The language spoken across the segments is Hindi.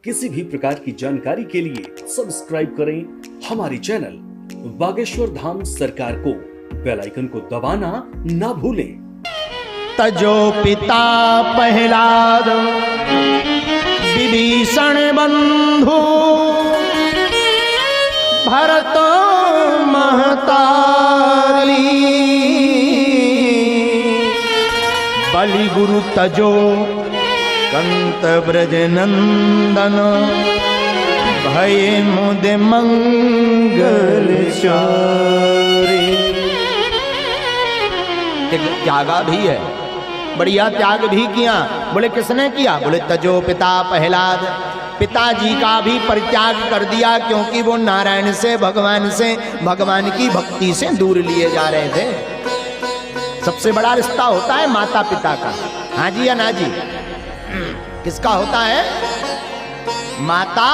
किसी भी प्रकार की जानकारी के लिए सब्सक्राइब करें हमारे चैनल बागेश्वर धाम सरकार को। बेल आइकन को दबाना ना भूलें। तजो पिता प्रहलाद विभीषण बंधु भरत महतारी बलि गुरु तजो कंत ब्रज नंदन भय मुद मंगल चारी। एक त्यागा भी है, बढ़िया त्याग भी किया। बोले किसने किया? बोले तजो पिता प्रहलाद, पिताजी का भी परित्याग कर दिया, क्योंकि वो नारायण से भगवान की भक्ति से दूर लिए जा रहे थे। सबसे बड़ा रिश्ता होता है माता पिता का, हाँ जी या ना जी? किसका होता है? माता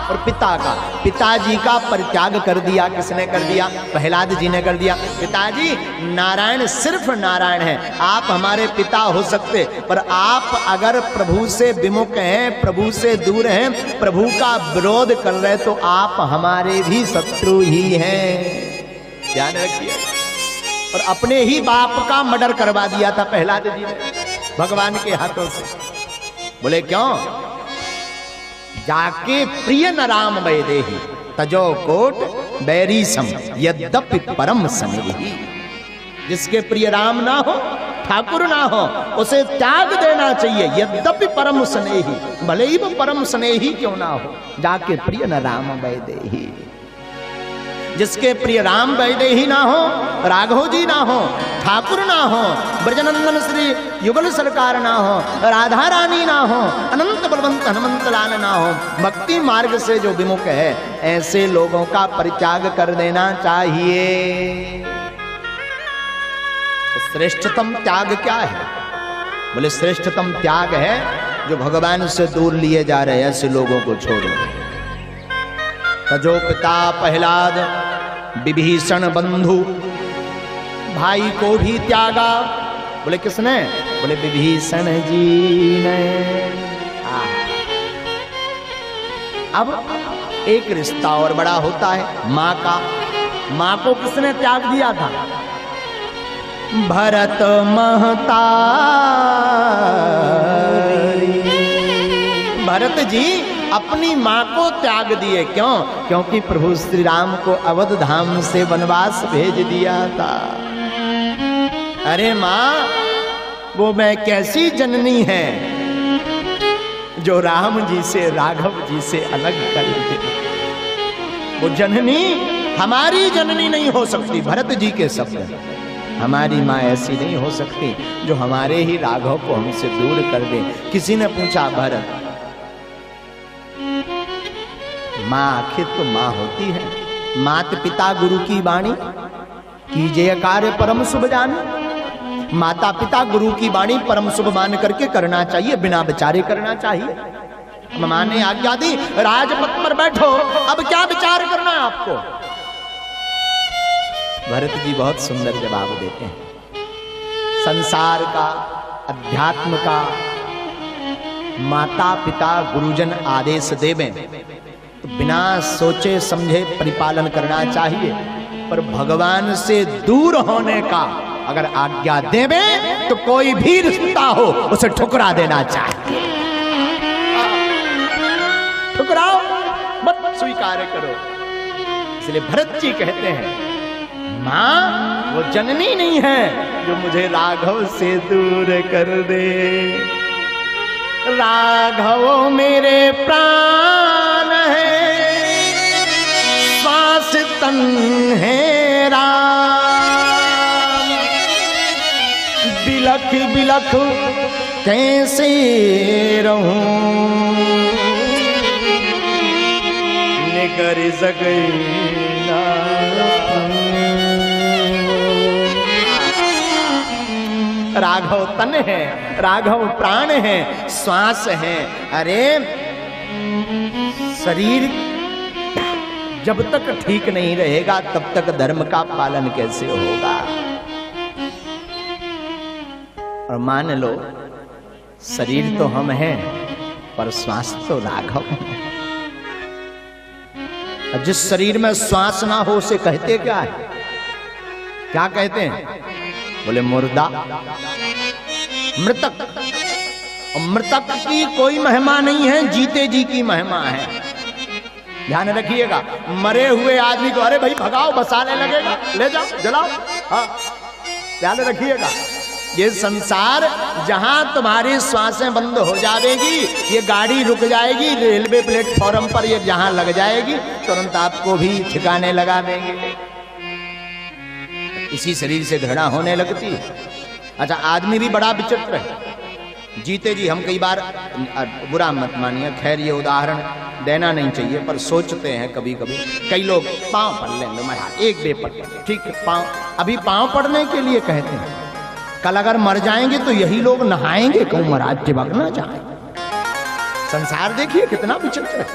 और पिता का। पिताजी का परित्याग कर दिया। किसने कर दिया? प्रहलाद जी ने कर दिया। पिताजी, नारायण सिर्फ नारायण है, आप हमारे पिता हो सकते, पर आप अगर प्रभु से विमुख हैं, प्रभु से दूर हैं, प्रभु का विरोध कर रहे, तो आप हमारे भी शत्रु ही हैं। ध्यान रखिए। और अपने ही बाप का मर्डर करवा दिया था प्रहलाद जी ने भगवान के हाथों से। बोले क्यों? जाके प्रिय न राम वैदेही तजो कोट बैरी सम यद्यपि परम स्नेही। जिसके प्रिय राम ना हो, ठाकुर ना हो, उसे त्याग देना चाहिए, यद्यपि परम स्नेही, भले ही वो परम स्नेही क्यों ना हो। जाके प्रिय न राम वैदेही। जिसके प्रिय राम वैदेही ना हो, राघव जी ना हो, ठाकुर ना हो, ब्रजनंदन श्री युगल सरकार ना हो, राधा रानी ना हो, अनंत बलवंत हनुमंत लाल ना हो, भक्ति मार्ग से जो विमुख है, ऐसे लोगों का परित्याग कर देना चाहिए। श्रेष्ठतम त्याग क्या है? बोले श्रेष्ठतम त्याग है जो भगवान से दूर लिए जा रहे हैं, ऐसे लोगों को छोड़ो। तजो पिता प्रहलाद विभीषण बंधु, भाई को भी त्यागा। बोले किसने? बोले विभीषण जी ने। अब एक रिश्ता और बड़ा होता है माँ का। माँ को किसने त्याग दिया था? भरत महतारी। भरत जी अपनी माँ को त्याग दिए। क्यों? क्योंकि प्रभु श्री राम को अवध धाम से वनवास भेज दिया था। अरे माँ, वो मैं कैसी जननी है जो राम जी से राघव जी से अलग कर दे। वो जननी हमारी जननी नहीं हो सकती। भरत जी के शब्द, हमारी माँ ऐसी नहीं हो सकती जो हमारे ही राघव को हमसे दूर कर दे। किसी ने पूछा, भरत, माँ आखिर तो माँ होती है, मात पिता गुरु की वाणी कीजिए कार्य परम शुभ जान। माता पिता गुरु की वाणी परम शुभ मान करके करना चाहिए, बिना विचारे करना चाहिए। माँ ने आज्ञा दी, राजपथ पर बैठो, अब क्या विचार करना है आपको? भरत जी बहुत सुंदर जवाब देते हैं। संसार का, अध्यात्म का माता पिता गुरुजन आदेश देवें तो बिना सोचे समझे परिपालन करना चाहिए, पर भगवान से दूर होने का अगर आज्ञा देवे तो कोई भी रिश्ता हो उसे ठुकरा देना चाहिए। ठुकराओ मत, स्वीकार करो। इसलिए भरत जी कहते हैं, माँ वो जननी नहीं है जो मुझे राघव से दूर कर दे। राघव मेरे प्राण है, श्वास तन है राम। बिलख बिलख कैसे रहूं, निकर सके ना। राघव तन है, राघव प्राण है, श्वास है। अरे शरीर जब तक ठीक नहीं रहेगा तब तक धर्म का पालन कैसे होगा? और मान लो शरीर तो हम हैं पर श्वास तो राघव है। जिस शरीर में श्वास ना हो उसे कहते क्या है? क्या कहते हैं? बोले मुर्दा, मृतक। और मृतक की कोई महिमा नहीं है, जीते जी की महिमा है। ध्यान रखिएगा, मरे हुए आदमी को अरे भाई भगाओ, बसाने लगेगा, ले जाओ, जलाओ। हाँ, ध्यान रखिएगा, ये संसार जहां तुम्हारी श्वासें बंद हो जाएगी, ये गाड़ी रुक जाएगी रेलवे प्लेटफॉर्म पर, ये जहां लग जाएगी तुरंत आपको भी ठिकाने लगा देंगे। इसी शरीर से घृणा होने लगती है। अच्छा, आदमी भी बड़ा विचित्र है। जीते जी हम कई बार, बुरा मत मानिए, खैर ये उदाहरण देना नहीं चाहिए, पर सोचते हैं कभी कभी, कई लोग पांव पड़ लेंगे महाराज, एक बे पड़, ठीक है पांव, अभी पांव पड़ने के लिए कहते हैं, कल अगर मर जाएंगे तो यही लोग नहाएंगे क्यों महाराज, चिपकना चाहे। संसार देखिए कितना विचित्र है।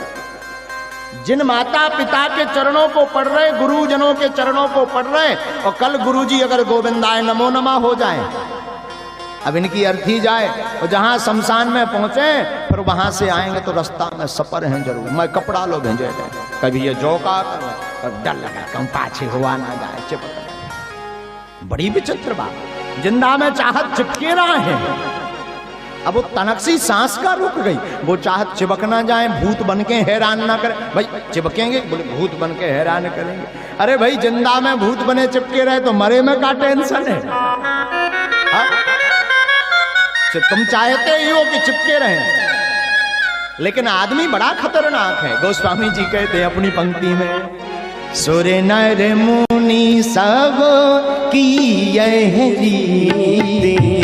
जिन माता पिता के चरणों को पढ़ रहे, गुरुजनों के चरणों को पढ़ रहे, और कल गुरुजी अगर गोविंदाय नमो नमः हो जाए, अब इनकी अर्थी जाए और जहां शमशान में पहुंचे, फिर वहां से आएंगे तो रास्ता में सफर हैं जरूर, मैं कपड़ा लो भेजे, कभी ये जोका कर, डर लगा कम पाछे हुआ ना जाए, चिपक। बड़ी विचित्र बात, जिंदा में चाहत चिपके रहे हैं। अब वो तनक सी सांस का रुक गई, वो चाहत चिपक ना जाए, भूत बन के हैरान ना करे। भाई चिपकेंगे, बोले भूत बन के हैरान करेंगे। अरे भाई जिंदा में भूत बने चिपके रहे तो मरे में का टेंशन है? तुम चाहते ही हो कि चिपके रहें, लेकिन आदमी बड़ा खतरनाक है। गोस्वामी जी कहते हैं अपनी पंक्ति में, सुर नर मुनि सब की यह रीति,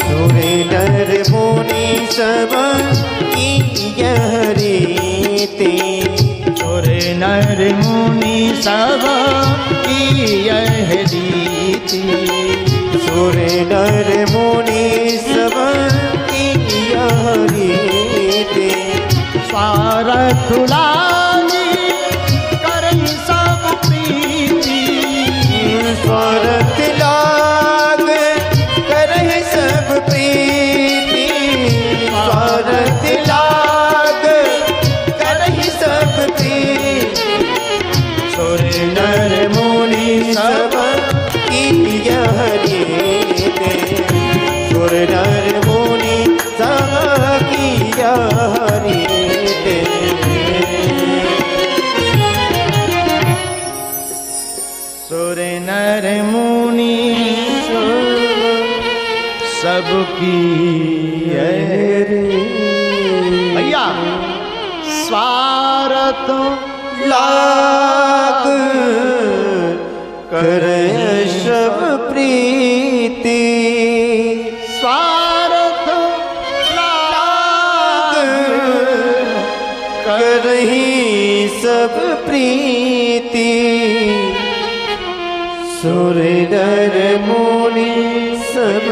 सुर नर मुनि सब की यह रीति, सुर नर मुनि सब की यह रीति, सुर नर मुनि सब की यह रीति, स्वार्थ लागी करई सब प्रीति, स्वार्थ लाग करहि सब प्रीति, स्वार्थ लाग करहि सब प्रीति, सुर नर मुनि सब की यह रीति, सुर नर मुनि सब की यह रीति। सुर नर मुनि सबकी यह रीति। भैया स्वार्थ लाग करे सब प्रीति, स्वार्थ लाग करहि सब प्रीति, सुर नर मुनि सब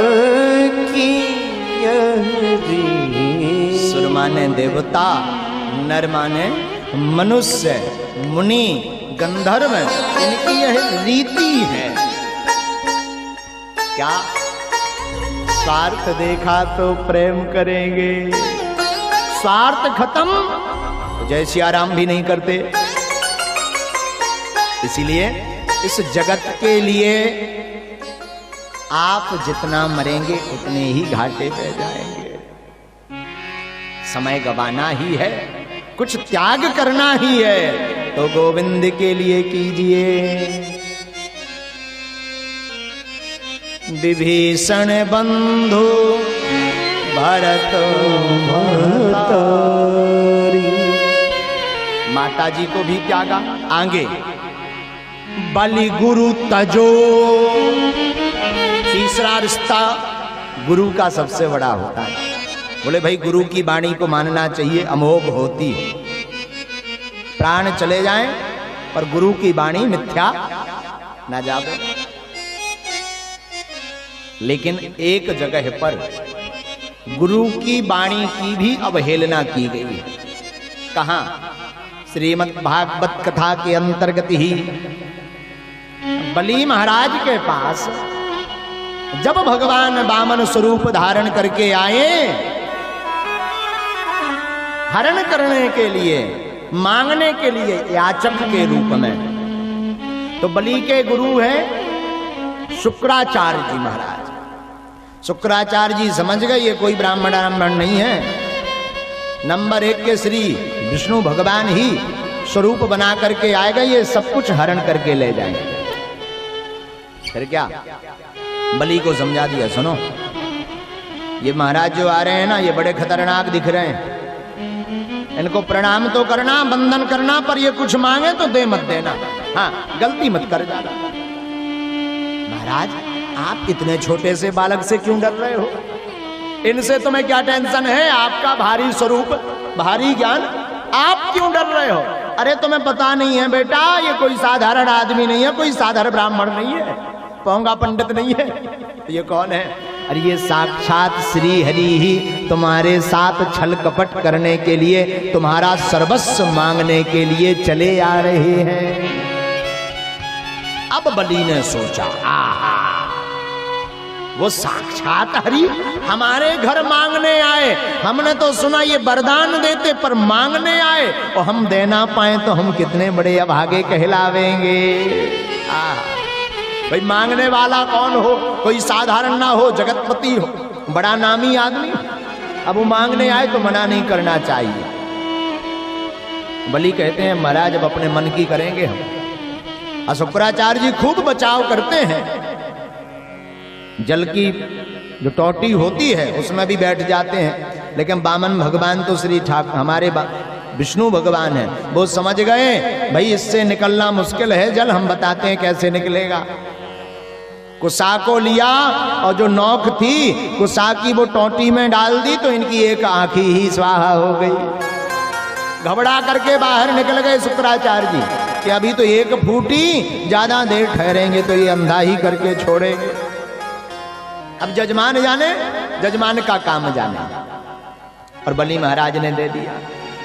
की यह रीति। सुर माने देवता, नर माने मनुष्य, मुनि गंधर्व, इनकी यह रीति है। क्या स्वार्थ देखा तो प्रेम करेंगे, स्वार्थ खत्म तो जय सिया राम भी नहीं करते। इसीलिए इस जगत के लिए आप जितना मरेंगे उतने ही घाटे पे जाएंगे। समय गवाना ही है, कुछ त्याग करना ही है, तो गोविंद के लिए कीजिए। विभीषण बंधु भरत भरतारी, माता जी को भी त्यागा। आगे बलि गुरु तजो, तीसरा रिश्ता गुरु का सबसे बड़ा होता है। बोले भाई गुरु की वाणी को मानना चाहिए, अमोघ होती है। प्राण चले जाएं पर गुरु की वाणी मिथ्या ना जावे। लेकिन एक जगह पर गुरु की वाणी की भी अवहेलना की गई है। कहां? श्रीमद् भागवत कथा के अंतर्गत ही बलि महाराज के पास जब भगवान वामन स्वरूप धारण करके आए हरण करने के लिए, मांगने के लिए याचक के रूप में। तो बलि के गुरु हैं शुक्राचार्य जी महाराज। शुक्राचार्य जी समझ गए ये कोई ब्राह्मण नहीं है, नंबर 1 के श्री विष्णु भगवान ही स्वरूप बना करके आएगा, ये सब कुछ हरण करके ले जाएंगे। फिर क्या, बलि को समझा दिया, सुनो ये महाराज जो आ रहे हैं ना, ये बड़े खतरनाक दिख रहे हैं, इनको प्रणाम तो करना, बंदन करना, पर ये कुछ मांगे तो दे मत देना, हाँ गलती मत कर जाना। महाराज आप इतने छोटे से बालक से क्यों डर रहे हो? इनसे तुम्हें क्या टेंशन है? आपका भारी स्वरूप, भारी ज्ञान, आप क्यों डर रहे हो? अरे तुम्हें पता नहीं है बेटा, ये कोई साधारण आदमी नहीं है, कोई साधारण ब्राह्मण नहीं है, पौंगा पंडित नहीं है। ये कौन है? अरे ये साक्षात श्री हरि ही तुम्हारे साथ छल कपट करने के लिए, तुम्हारा सर्वस्व मांगने के लिए चले आ रहे हैं। अब बलि ने सोचा, आहा वो साक्षात हरि हमारे घर मांगने आए, हमने तो सुना ये वरदान देते, पर मांगने आए और हम दे ना पाए तो हम कितने बड़े अभागे कहलावेंगे। भाई मांगने वाला कौन हो? कोई साधारण ना हो, जगतपति हो, बड़ा नामी आदमी। अब वो मांगने आए तो मना नहीं करना चाहिए। बलि कहते हैं महाराज अब अपने मन की करेंगे हम। शुक्राचार्य जी खूब बचाव करते हैं, जल की जो टोटी होती है उसमें भी बैठ जाते हैं, लेकिन बामन भगवान तो श्री ठाकुर हमारे विष्णु भगवान है, वो समझ गए भाई इससे निकलना मुश्किल है जल, हम बताते हैं कैसे निकलेगा। कुसा को लिया और जो नोक थी कुसा की वो टोटी में डाल दी, तो इनकी एक आंखी ही स्वाहा हो गई। घबरा करके बाहर निकल गए शुक्राचार्य जी कि अभी तो एक फूटी, ज्यादा देर ठहरेंगे तो ये अंधा ही करके छोड़ेंगे। अब जजमान जाने, जजमान का काम जाने। और बलि महाराज ने दे दिया।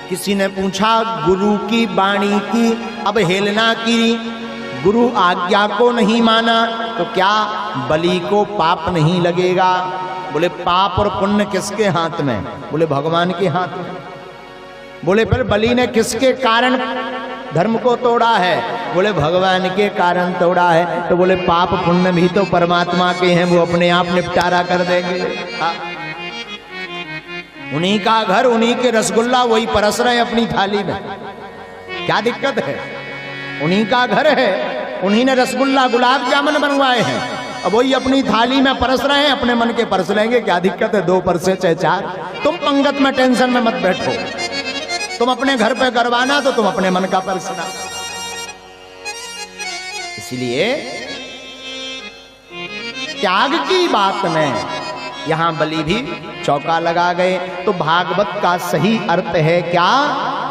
किसी ने पूछा गुरु की वाणी की अब हेलना की, गुरु आज्ञा को नहीं माना तो क्या बलि को पाप नहीं लगेगा? बोले पाप और पुण्य किसके हाथ में? बोले भगवान के हाथ में। बोले फिर बलि ने किसके कारण धर्म को तोड़ा है? बोले भगवान के कारण तोड़ा है। तो बोले पाप पुण्य भी तो परमात्मा के हैं, वो अपने आप निपटारा कर देंगे। उन्हीं का घर, उन्हीं के रसगुल्ला वही परस रहे अपनी थाली में, क्या दिक्कत है? उन्हीं का घर है, उन्हीं ने रसगुल्ला गुलाब जामुन बनवाए हैं, अब वही अपनी थाली में परस रहे हैं, अपने मन के परस लेंगे, क्या दिक्कत है? 2 परसे चाहे 4। तुम पंगत में टेंशन में मत बैठो, तुम अपने घर पे करवाना तो तुम अपने मन का परसना। इसलिए त्याग की बात में यहां बलि भी चौका लगा गए। तो भागवत का सही अर्थ है क्या?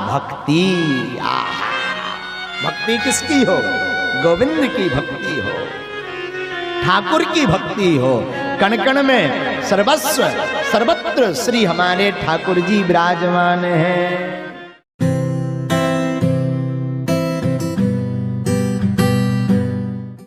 भक्ति। भक्ति किसकी हो? गोविंद की भक्ति हो, ठाकुर की भक्ति हो। कण कण में सर्वस्व सर्वत्र श्री हमारे ठाकुर जी विराजमान हैं।